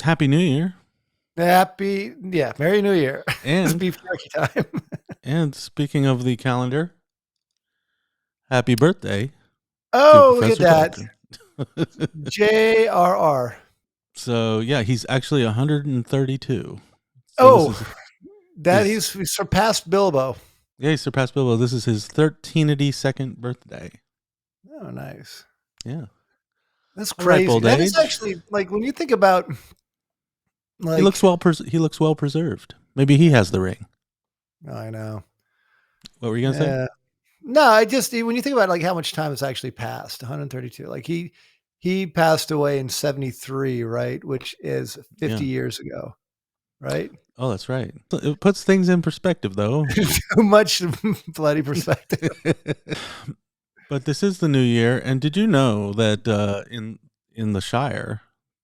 Happy New Year. Merry New Year. It's And beef jerky time. and speaking of the calendar, happy birthday to Oh, look at Professor that. Tolkien. JRR. So yeah, he's actually 132. So this Oh, is that his he's surpassed Bilbo. he surpassed Bilbo. This is his 1382nd birthday. Oh, nice. Yeah. That's Ripe crazy. old That is age. actually like when you think about He looks like well he looks well preserved. Maybe he has the ring. I know. What were you going to say? Yeah. No, I just when you think about like how much time has actually passed, 132. Like he passed away in 73, right? Which is 50 Yeah. years ago, right? Oh, that's right. It puts things in perspective though. Too much bloody perspective. But this is the new year, and did you know that in the Shire,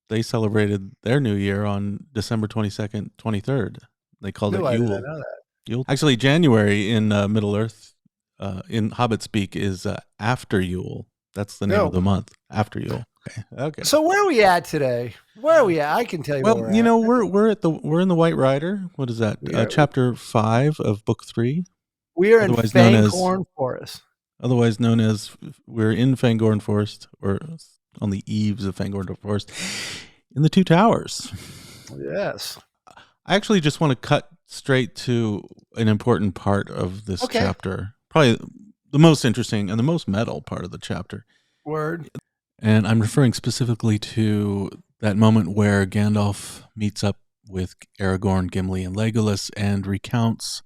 they celebrated their new year on December 22nd, 23rd. They called No, it I didn't Yule. know that. Yule. Actually, January in Middle Earth, in Hobbit speak, is after Yule. That's the name of No. the month. After Yule. Okay. Okay. So where are we at today? Where are we at? I can tell you where Well, we're you at. know, we're in the White Rider. What is that? We are, Chapter 5 of Book 3, we are in otherwise known as Fangorn Forest. otherwise known as we're in Fangorn Forest, or on the eaves of Fangorn Forest, in the Two Towers. Yes. I actually just want to cut straight to an important part of this Okay. chapter, probably the most interesting and the most metal part of the chapter. Word. And I'm referring specifically to that moment where Gandalf meets up with Aragorn, Gimli, and Legolas and recounts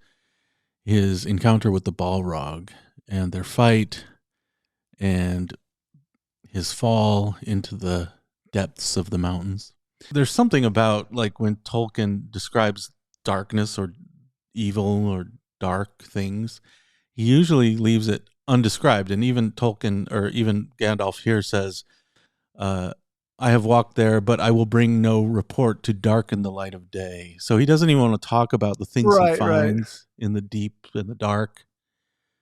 his encounter with the Balrog and their fight and his fall into the depths of the mountains. There's something about like when Tolkien describes darkness or evil or dark things, he usually leaves it undescribed. And even Tolkien or even Gandalf here says, I have walked there, but I will bring no report to darken the light of day. So he doesn't even want to talk about the things he Right. finds in the deep, in the dark.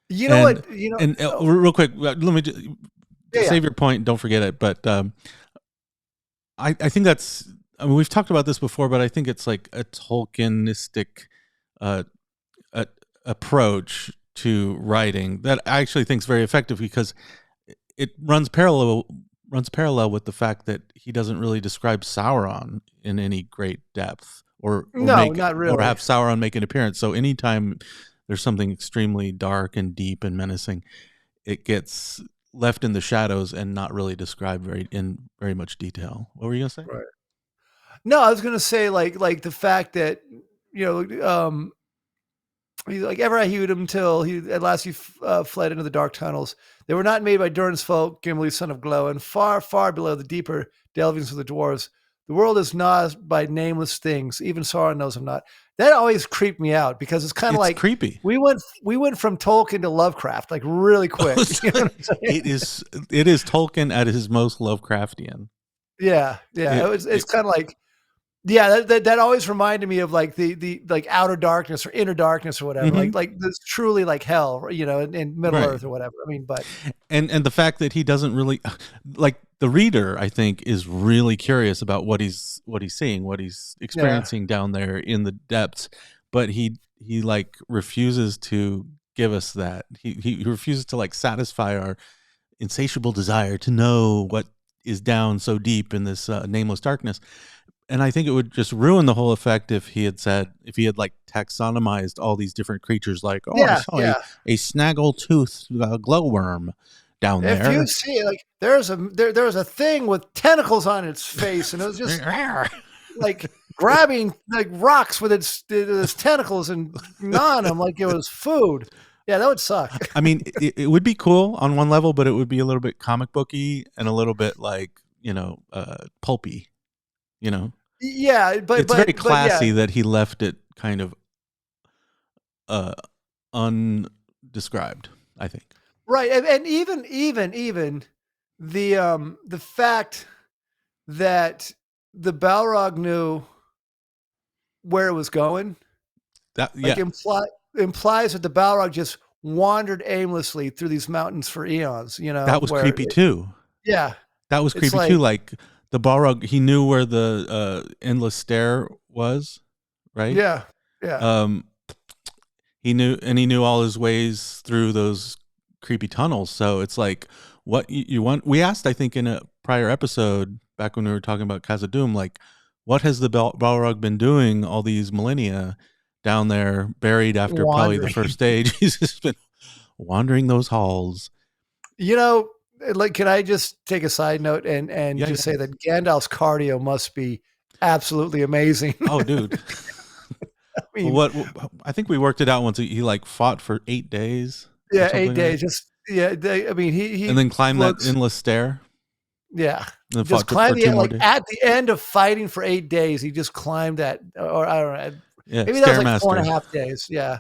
You know what? You know. And real quick, let me just save your point. Don't forget it. But I think that's. I mean, we've talked about this before, but I think it's like a Tolkienistic approach to writing that I actually think is very effective because it runs parallel with the fact that he doesn't really describe Sauron in any great depth, or not really, or have Sauron make an appearance. So anytime there's something extremely dark and deep and menacing, it gets left in the shadows and not really described in very much detail. What were you gonna say? Right. No, I was gonna say like the fact that he's like ever I hewed him till he at last he fled into the dark tunnels. They were not made by Durin's folk, Gimli, son of Glow, and far, far below the deeper delvings of the dwarves. The world is gnawed by nameless things. Even Sauron knows them not. That always creeped me out because it's kind of like creepy. We went from Tolkien to Lovecraft like really quick. You know it is Tolkien at his most Lovecraftian. Yeah. It's kind of like. Yeah, that always reminded me of like the like outer darkness or inner darkness or whatever. Mm-hmm. Like this truly like hell, you know, in Middle Earth or whatever. I mean, but and the fact that he doesn't really like the reader, I think, is really curious about what he's seeing, what he's experiencing down there in the depths, but he like refuses to give us that. He refuses to like satisfy our insatiable desire to know what is down so deep in this nameless darkness. And I think it would just ruin the whole effect if he had like taxonomized all these different creatures, like, I saw a snaggle-toothed glowworm down there. If you see, like, there was a thing with tentacles on its face, and it was just like grabbing like rocks with its tentacles and gnawing them like it was food. Yeah, that would suck. I mean, it would be cool on one level, but it would be a little bit comic booky and a little bit like, pulpy. Yeah, but it's very classy that he left it kind of undescribed, I think. Right, and even the fact that the Balrog knew where it was going, implies that the Balrog just wandered aimlessly through these mountains for eons. That was creepy too. Yeah, that was creepy too. Like the Balrog, he knew where the endless stair was, right? Yeah, yeah. Um, he knew all his ways through those creepy tunnels. So it's like, what you want? We asked, I think, in a prior episode back when we were talking about Khazad-dûm, like, what has the Balrog been doing all these millennia down there, buried after probably the Wandering. first stage? He's just been wandering those halls. You know, like, can I just take a side note and Yeah, just yeah. say that Gandalf's cardio must be absolutely amazing. Oh, dude. I Well, mean, I think we worked it out once. He like fought for 8 days or yeah, 8 something, right? days. Just yeah, I mean, And he then climbed that looks endless stair. yeah. And then Just fought for climb the 2 more like days. at the end of fighting for 8 days, he just climbed that, or I don't know. Yeah, Maybe that was like four Stairmaster. and a half days. Yeah.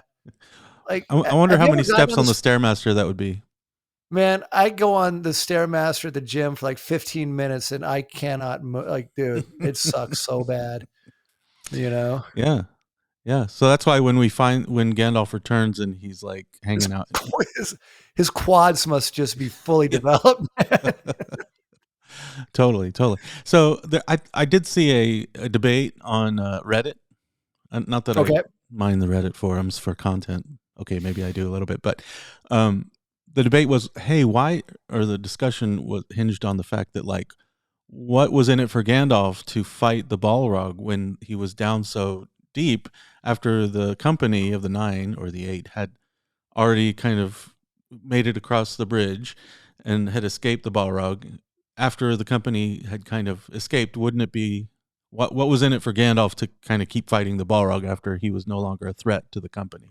Like, I wonder have how you many ever gotten steps on on the this? Stairmaster that would be. Man, I go on the Stairmaster at the gym for like 15 minutes and I cannot like, dude, it sucks so bad, you know? Yeah. Yeah. So that's why when Gandalf returns and he's like His hanging out. his, his quads must just be fully developed. Totally. So I did see a debate on Reddit. Not that I Okay. mind the Reddit forums for content. Okay, maybe I do a little bit, but um, the debate was, hey, why? Or the discussion was hinged on the fact that, like, what was in it for Gandalf to fight the Balrog when he was down so deep after the company of the 9 or the 8 had already kind of made it across the bridge and had escaped the Balrog. After the company had kind of escaped, wouldn't it be what was in it for Gandalf to kind of keep fighting the Balrog after he was no longer a threat to the company?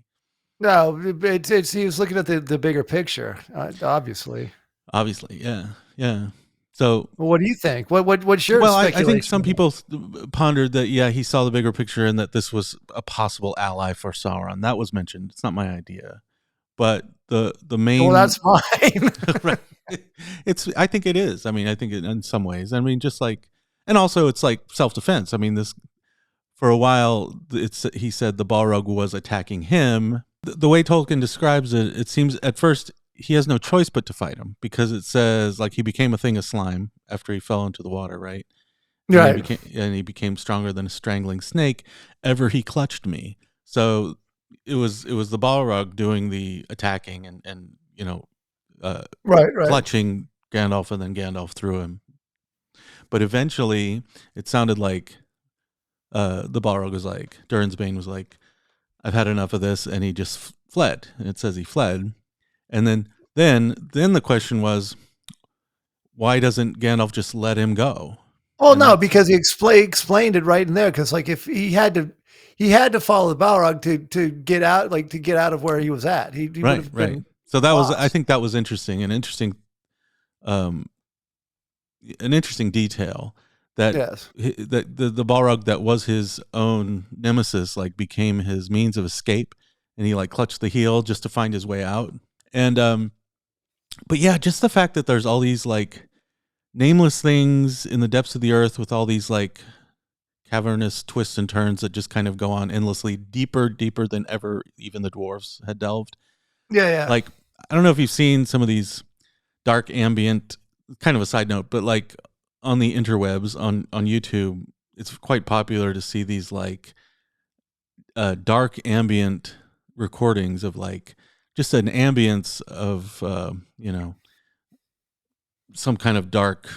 No, it's he was looking at the bigger picture, obviously. Obviously, yeah, yeah. So, Well, what do you think? What's your well, I think speculation some on that? people pondered that, yeah, he saw the bigger picture and that this was a possible ally for Sauron. That was mentioned. It's not my idea, but the Well, main that's mine. right. It's. I think it is. I mean, I think it, in some ways. I mean, just like, and also it's like self defense. I mean, this for a while. He said the Balrog was attacking him. The way Tolkien describes it, it seems at first he has no choice but to fight him because it says like he became a thing of slime after he fell into the water, right? And Right. he became stronger than a strangling snake. Ever he clutched me. So it was the Balrog doing the attacking and Right. clutching Gandalf, and then Gandalf threw him. But eventually, it sounded like the Balrog was like, Durnsbane was like, I've had enough of this, and he just fled. And it says he fled. And then the question was, why doesn't Gandalf just let him go? Well, And no, that's because he explained it right in there. Because like if he had to follow the Balrog to get out, like to get out of where he was at, he would right, have right. been So that was, I lost. think that was interesting, um, an interesting detail that Yes. that the Balrog that was his own nemesis like became his means of escape, and he like clutched the heel just to find his way out. And but yeah, just the fact that there's all these like nameless things in the depths of the earth with all these like cavernous twists and turns that just kind of go on endlessly, deeper than ever even the dwarves had delved. Yeah. Like, I don't know if you've seen some of these dark ambient, kind of a side note, but like on the interwebs on YouTube, it's quite popular to see these like dark ambient recordings of like just an ambience of some kind of dark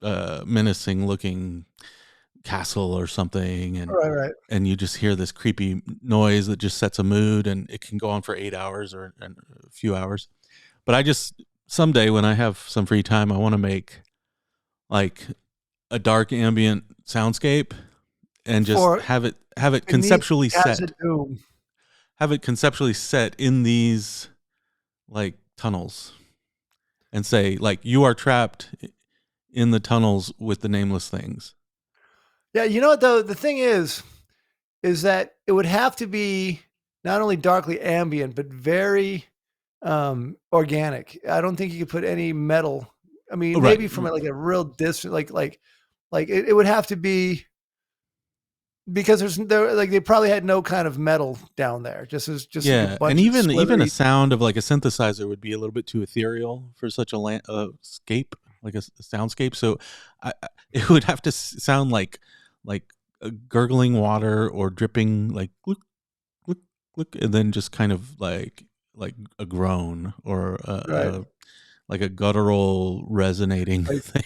menacing looking castle or something, Right. and you just hear this creepy noise that just sets a mood, and it can go on for 8 hours or a few hours. But I just someday when I have some free time, I want to make like a dark ambient soundscape and just For have it beneath conceptually set. Khazad-dûm. Have it conceptually set in these like tunnels and say like you are trapped in the tunnels with the nameless things. Yeah, you know what though? The thing is that it would have to be not only darkly ambient but very organic. I don't think you could put any metal. I mean, Right. maybe from like a real distance, like it would have to be because they probably had no kind of metal down there. Just like a Yeah, and bunch of even a slithery. sound of like a synthesizer would be a little bit too ethereal for such a scape. like a soundscape. So it would have to sound like gurgling water or dripping like look look look, and then just kind of like a groan or Right. like a guttural resonating Like, thing.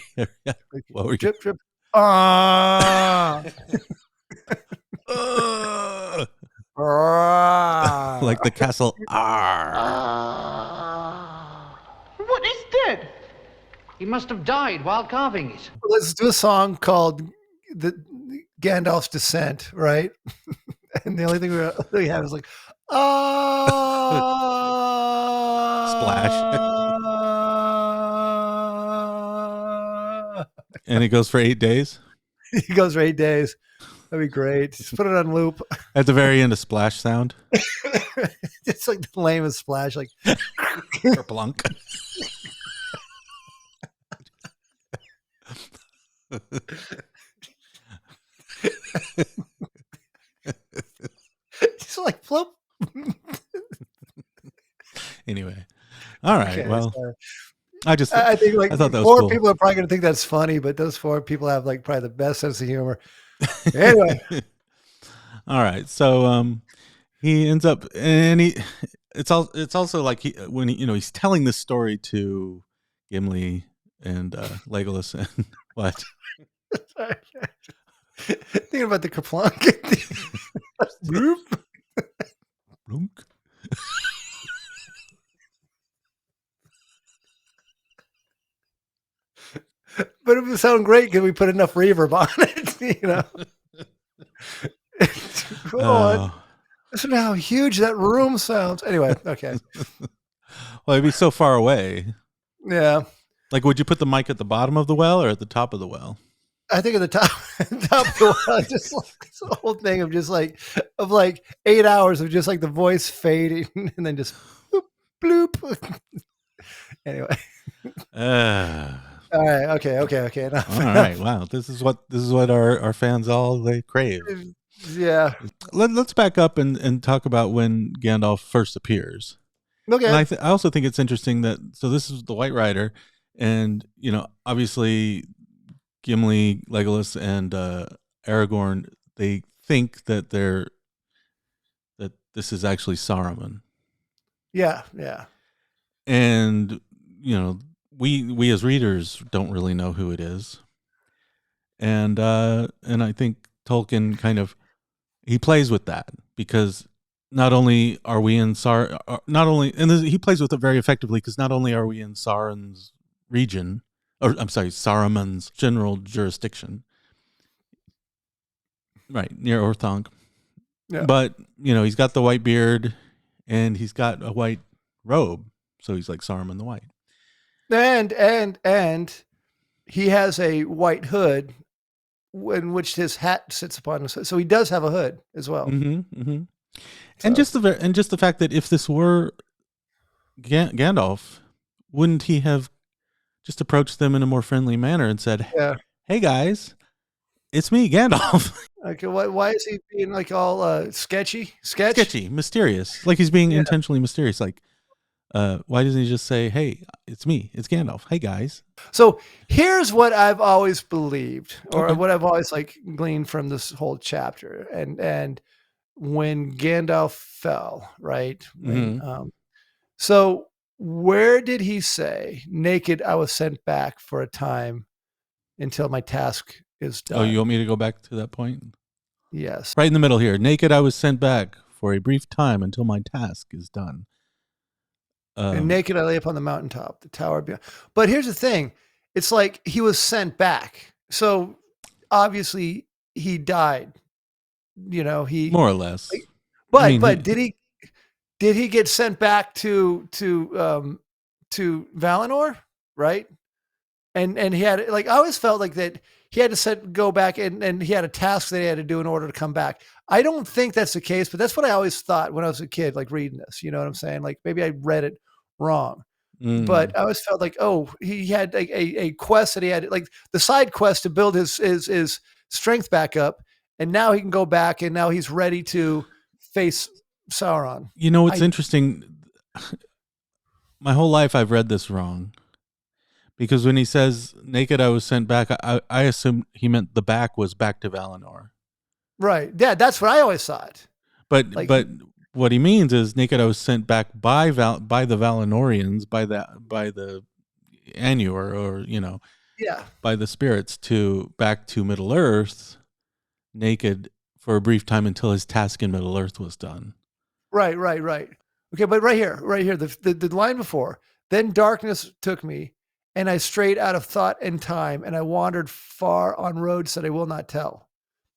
like What were you? drip, drip. Ah. Like the Ah. castle. What is dead? He must have died while carving it. Let's do a song called the Gandalf's Descent, right? And the only thing we have is like Splash. ah. And it goes for 8 days. He goes for 8 days. That'd be great. Just put it on loop. At the very end, a splash sound. It's like the lamest splash, like Or plunk. just like flip. Anyway, all right. Okay, Well, so I think I think I like thought that was 4 cool. people are probably going to think that's funny, but those 4 people have like probably the best sense of humor. Anyway, All right. So he ends up, and it's also like he's telling this story to Gimli and Legolas and what? thinking about the Kaplunk. Blunk. But it would sound great because we put enough reverb on it, you know. Listen to how huge that room sounds. Anyway, okay. Well, it'd be so far away. Yeah. Like, would you put the mic at the bottom of the well or at the top of the well? I think at the top of the well, just like this whole thing of just like 8 hours of just like the voice fading and then just bloop, bloop. Anyway. All right. Okay. Enough. All right. Wow. This is what our fans they crave. Yeah. Let's back up and talk about when Gandalf first appears. Okay. And I also think it's interesting that this is the White Rider, and obviously Gimli, Legolas, and Aragorn, they think that this is actually Saruman. Yeah. And we as readers don't really know who it is. And I think Tolkien he plays with that, because not only are we in he plays with it very effectively, because not only are we in Sauron's region, or I'm sorry, Saruman's general jurisdiction, right near Orthanc, but he's got the white beard and he's got a white robe, so he's like Saruman the White, and he has a white hood in which his hat sits upon his hood. So he does have a hood as well. Mm-hmm, mm-hmm. So. And just the fact that if this were Gandalf, wouldn't he have just approached them in a more friendly manner and said, "Hey guys, it's me, Gandalf." Okay, why is he being like all sketchy, mysterious? Like he's being intentionally mysterious. Like, why doesn't he just say, "Hey, it's me, it's Gandalf. Hey guys." So here's what I've always believed, or what I've always gleaned from this whole chapter, and when Gandalf fell, right? So where did he say, "Naked I was sent back for a time until my task is done"? Oh, you want me to go back to that point? Yes. Right in the middle here. Naked I was sent back for a brief time until my task is done. And naked I lay upon the mountaintop, the tower beyond. But here's the thing. It's like he was sent back. So obviously he died. He more or less. But did he get sent back to Valinor, right? And he had I always felt like that he had to go back and he had a task that he had to do in order to come back. I don't think that's the case, but that's what I always thought when I was a kid, reading this. You know what I'm saying? Maybe I read it wrong. But I always felt he had a quest that he had, the side quest to build his strength back up, and now he can go back and now he's ready to face Sauron. It's interesting. My whole life I've read this wrong, Because when he says naked, I was sent back, I assume he meant the back was back to Valinor. Right. Yeah, that's what I always thought. But Like, but what he means is naked, I was sent back by the Valinorians, by the Anur, or yeah. by the spirits, back to Middle Earth, naked for a brief time until his task in Middle Earth was done. Right. Okay, but right here, the line before, then darkness took me, and I strayed out of thought and time, and I wandered far on roads that I will not tell.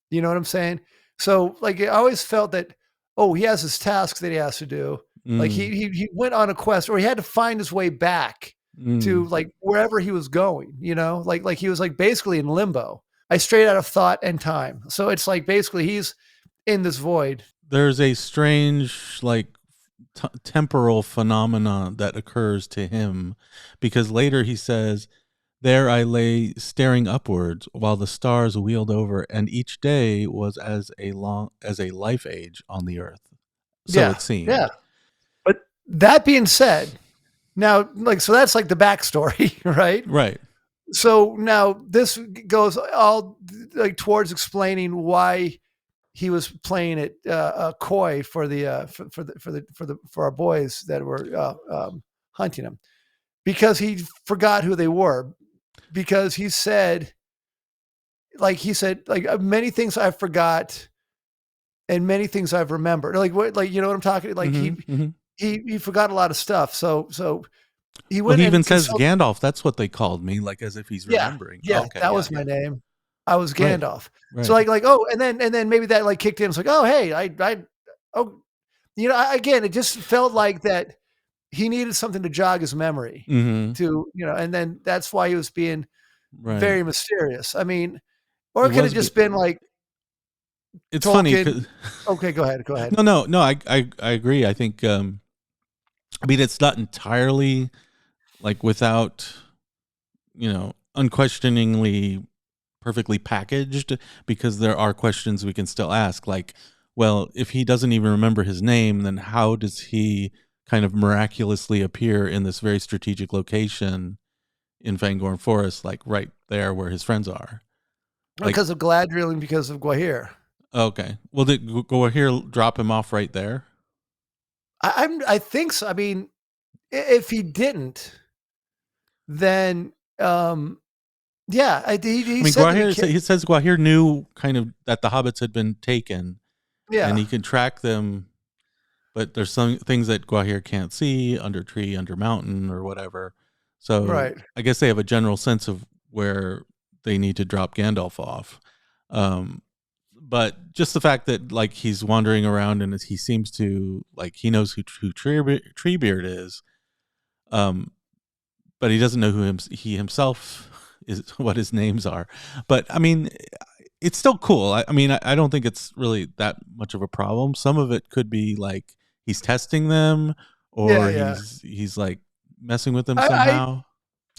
You know what I'm saying? So, like, I always felt that, oh, he has his tasks that he has to do. Like, he went on a quest, or he had to find his way back to, like, wherever he was going, like he was, like, basically in limbo. I strayed out of thought and time. So it's like, basically, he's in this void. There's a strange, like, temporal phenomenon that occurs to him, because later he says, there I lay staring upwards while the stars wheeled over, and each day was as a life age on the earth. So it seemed. Yeah. But that being said, now, like, so that's like the backstory, right? Right. So now this goes all like towards explaining why he was playing it coy for our boys that were hunting him, because he forgot who they were, because he said like many things I forgot and many things I've remembered. Like what, like, you know what I'm talking? Like he forgot a lot of stuff. So he went. Well, he even and says Gandalf. That's what they called me, like as if he's remembering. Yeah, okay, that was my name. I was Gandalf. Right. So like, oh, and then maybe that like kicked in. It's like, oh, hey, again, it just felt like that he needed something to jog his memory to, and then that's why he was being very mysterious. I mean, or it could have just been like, it's Tolkien. funny. Okay, go ahead. No, I agree. I think, I mean, it's not entirely like without, unquestioningly perfectly packaged, because there are questions we can still ask, like, well, if he doesn't even remember his name, then how does he kind of miraculously appear in this very strategic location in Fangorn Forest, like right there where his friends are? Because of Galadriel and because of Gwahir. Okay. Well, did Gwahir drop him off right there? I think so. I mean, if he didn't, then yeah, he said he says Gwahir knew kind of that the hobbits had been taken, and he could track them, but there's some things that Gwahir can't see under tree, under mountain, or whatever. So I guess they have a general sense of where they need to drop Gandalf off. But just the fact that like he's wandering around and he seems to like he knows who Treebeard is, but he doesn't know who he himself is, what his names are. But I mean, it's still cool. I mean, I don't think it's really that much of a problem. Some of it could be like he's testing them, or he's like messing with them somehow.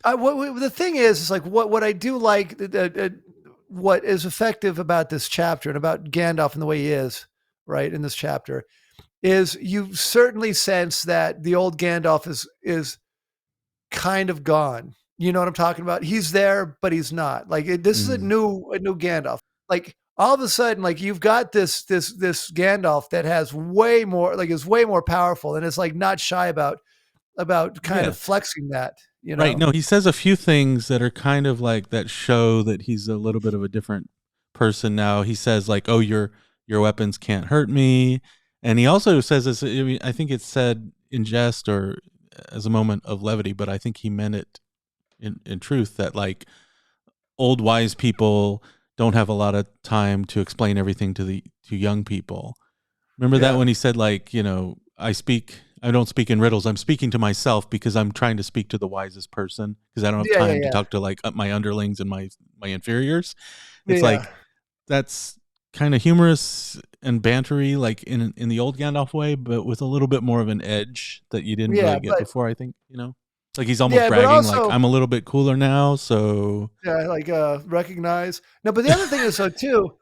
What the thing is like what I do like, what is effective about this chapter and about Gandalf and the way he is right in this chapter is you certainly sense that the old Gandalf is kind of gone. You know what I'm talking about? He's there, but he's not. Like this is a new Gandalf. Like all of a sudden, like you've got this Gandalf that has way more, like is way more powerful and is like not shy about kind of flexing that. Right. No, he says a few things that are kind of like that show that he's a little bit of a different person now. He says like, "Oh, your weapons can't hurt me," and he also says this. I mean, I think it's said in jest or as a moment of levity, but I think he meant it in truth, that like old wise people don't have a lot of time to explain everything to young people. Remember that when he said like, I don't speak in riddles. I'm speaking to myself because I'm trying to speak to the wisest person because I don't have time to talk to like my underlings and my inferiors. It's like, that's kind of humorous and bantery, like in the old Gandalf way, but with a little bit more of an edge that you didn't really get before, I think, like he's almost bragging, also, like I'm a little bit cooler now. So recognize. No, but the other thing is too,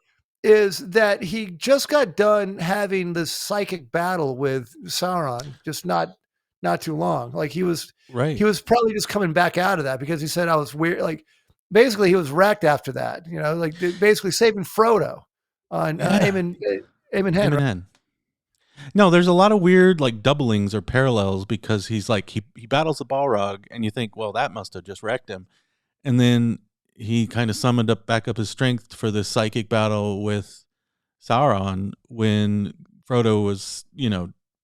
is that he just got done having this psychic battle with Sauron just not not too long. Like he was Right. probably just coming back out of that because he said I was weird. Like basically he was wrecked after that. Like basically saving Frodo on Aemon Hen. Aemon Hen. No, there's a lot of weird like doublings or parallels because he's like he battles the Balrog and you think, well, that must have just wrecked him. And then he kind of summoned back up his strength for this psychic battle with Sauron when Frodo was,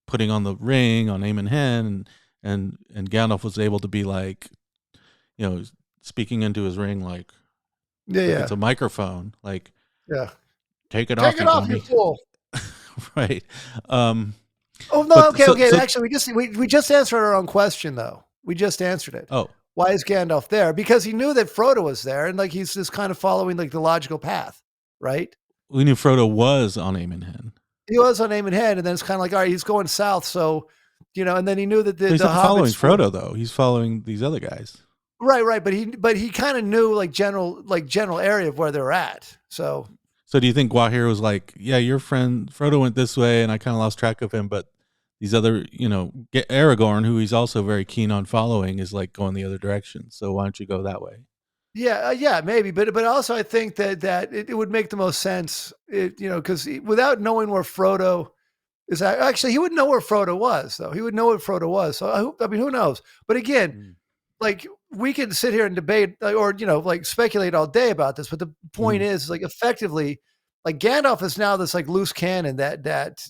putting on the ring on Aemon Hen and Gandalf was able to be like, speaking into his ring like it's a microphone, like take it off, you fool. Right. Oh no, okay. Actually, we just answered our own question though. We just answered it. Oh. Why is Gandalf there? Because he knew that Frodo was there, and like he's just kind of following like the logical path, right? We knew Frodo was on Aemon Hen. He was on Aemon Hen, and then it's kind of like, all right, he's going south, so and then he knew that he's not following Frodo though. He's following these other guys. Right. But he kind of knew like general area of where they're at. So do you think Gwahir was like, yeah, your friend Frodo went this way, and I kind of lost track of him, but these other, Aragorn, who he's also very keen on following, is like going the other direction. So why don't you go that way? Yeah, maybe, but also I think that it would make the most sense, because without knowing where Frodo is, actually he wouldn't know where Frodo was, though. He would know where Frodo was. So I mean, who knows? But again, like we can sit here and debate, or like speculate all day about this. But the point is, like, effectively, like Gandalf is now this like loose cannon that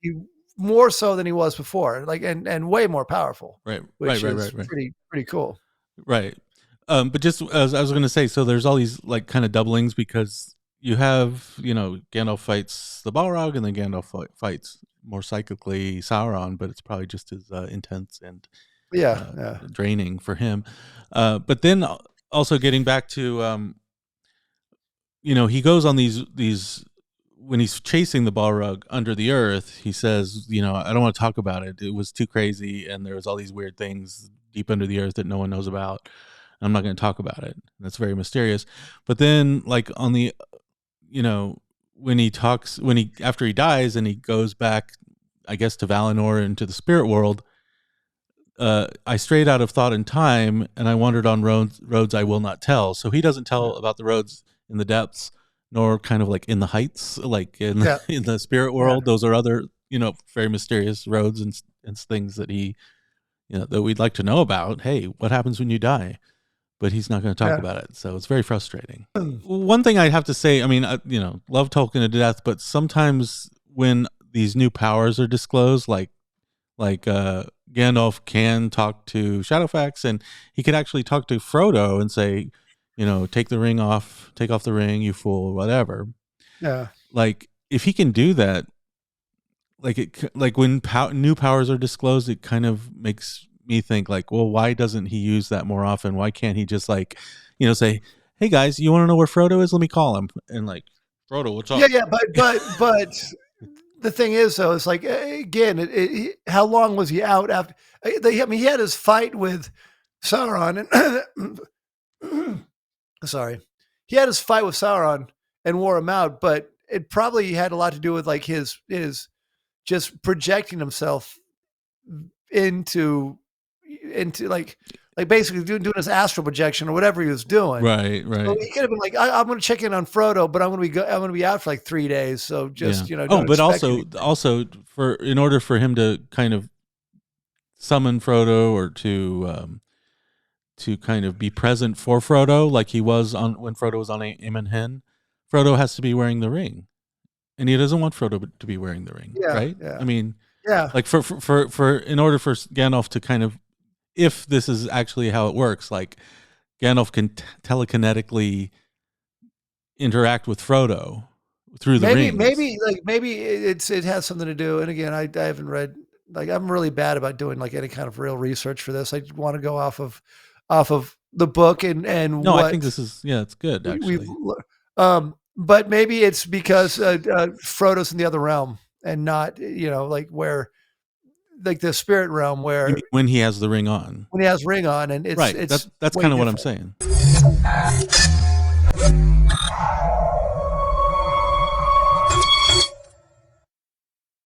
he, more so than he was before, like and way more powerful. Right. Which is right. Pretty cool. Right. But just as I was going to say, so there's all these like kind of doublings because you have, Gandalf fights the Balrog and then Gandalf fights more psychically Sauron, but it's probably just as intense and draining for him. But then also getting back to, he goes on these when he's chasing the Balrog under the earth, he says, I don't want to talk about it. It was too crazy. And there was all these weird things deep under the earth that no one knows about. I'm not going to talk about it. That's very mysterious. But then like on the, after he dies and he goes back, I guess, to Valinor and to the spirit world, I strayed out of thought and time and I wandered on roads I will not tell. So he doesn't tell about the roads in the depths, nor kind of like in the heights, like in the spirit world. Those are other, very mysterious roads and things that he, that we'd like to know about. Hey, what happens when you die? But he's not going to talk about it. So it's very frustrating. One thing I have to say, I mean, love Tolkien to death, but sometimes when these new powers are disclosed, like Gandalf can talk to Shadowfax and he could actually talk to Frodo and say, take off the ring, you fool, whatever. Yeah. Like if he can do that, like when new powers are disclosed, it kind of makes me think like, well, why doesn't he use that more often? Why can't he just like, say, hey guys, you want to know where Frodo is? Let me call him. And like, Frodo, what's up? Yeah. But the thing is though, it's like, again, how long was he out after? He had his fight with Sauron and sorry, he had his fight with Sauron and wore him out, but it probably had a lot to do with like his just projecting himself into like basically doing his astral projection or whatever he was doing. Right. So he could have been like, I'm going to check in on Frodo, but I'm going to be out for like 3 days. So just but also in order for him to kind of summon Frodo or to kind of be present for Frodo, like he was when Frodo was on Aemon Hen, Frodo has to be wearing the ring, and he doesn't want Frodo to be wearing the ring, right? Yeah. I mean, like for in order for Gandalf to kind of, if this is actually how it works, like Gandalf can telekinetically interact with Frodo through the rings. Maybe it has something to do. And again, I haven't read, like, I'm really bad about doing like any kind of real research for this. I want to go off of the book and no, I think this is it's good actually. But maybe it's because Frodo's in the other realm and not like where, like the spirit realm where when he has the ring on. When he has ring on, and it's right. That's kind of what I'm saying.